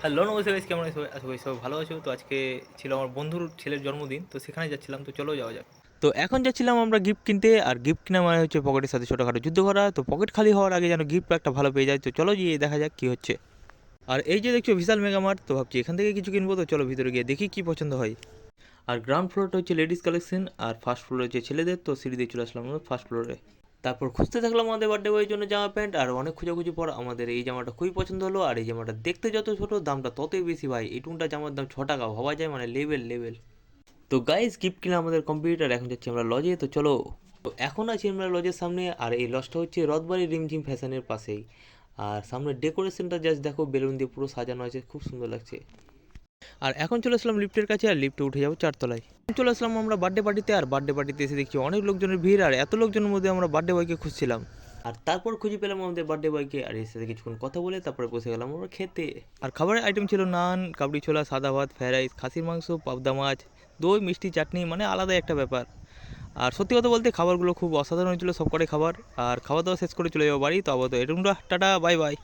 Hello নমস্কার guys, কেমন আছো? আশা করি সবাই ভালো আছো। তো আজকে ছিল আমার বন্ধুর ছেলের জন্মদিন, তো সেখানে যাচ্ছিলাম। তো চলো যাওয়া যাক। তো এখন যাচ্ছিলাম আমরা গিফট কিনতে, আর গিফট কিনা মানে হচ্ছে পকেটের সাথে ছোটোখাটো যুদ্ধ করা। তো পকেট খালি হওয়ার আগে যেন গিফট একটা ভালো পেয়ে যায়। তো চলো গিয়ে দেখা যাক কী হচ্ছে। আর এই যে দেখছো বিশাল মেগামার্ট, তো ভাবছি এখান থেকে কিছু কিনবো। তো চলো ভিতরে গিয়ে দেখি কী পছন্দ হয়। আর গ্রাউন্ড ফ্লোরটা হচ্ছে লেডিস কালেকশন, আর ফার্স্ট ফ্লোরে হচ্ছে ছেলেদের। তো সিঁড়ি দিয়ে চলে আসলাম আমরা ফার্স্ট ফ্লোরে। তারপর খুঁজতে থাকলাম আমাদের বার্থডে বয়ের জন্য জামা প্যান্ট, আর অনেক খোঁজাখুঁজি পর আমাদের এই জামাটা খুবই পছন্দ হলো। আর এই জামাটা দেখতে যত ছোট, দামটা ততই বেশি ভাই। এই টুনটা জামার দাম 6 টাকা, ভাবা যায় মানে লেভেল লেভেল। তো গাইস, গিফট কিনা আমাদের কমপ্লিট, আর এখন যাচ্ছি আমরা লজে। তো চলো। তো এখন আছি আমরা লজের সামনে, আর এই লজটা হচ্ছে রথবাড়ি রিমঝিম ফ্যাশনের পাশেই। আর সামনে ডেকোরেশনটা জাস্ট দেখো, বেলুন দিয়ে পুরো সাজানো আছে, খুব সুন্দর লাগছে। আর এখন চলে আসলাম লিফটের কাছে, আর লিফটে উঠে যাবো 4 তলায়। চলে আসলাম আমরা বার্থডে পার্টিতে, আর বার্থডে পার্টিতে এসে দেখছি অনেক লোকজনের ভিড়, আর এত লোকজনের মধ্যে আমরা বার্থডে বয়কে খুঁজছিলাম। আর তারপর খুঁজে পেলাম আমাদের বার্থডে বয়কে, আর এর সাথে কিছুক্ষণ কথা বলে তারপরে বসে গেলাম আমরা খেতে। আর খাবারের আইটেম ছিল নান, কাবলি ছোলা, সাদা ভাত, ফ্রাইড রাইস, খাসির মাংস, পাবদা মাছ, দই, মিষ্টি, চাটনি, মানে আলাদা একটা ব্যাপার। আর সত্যি কথা বলতে খাবারগুলো খুব অসাধারণ ছিল সব কটাই খাবার। আর খাওয়া দাওয়া শেষ করে চলে যাবো বাড়ি। তো আবার তো এরকম, টাটা, বাই বাই।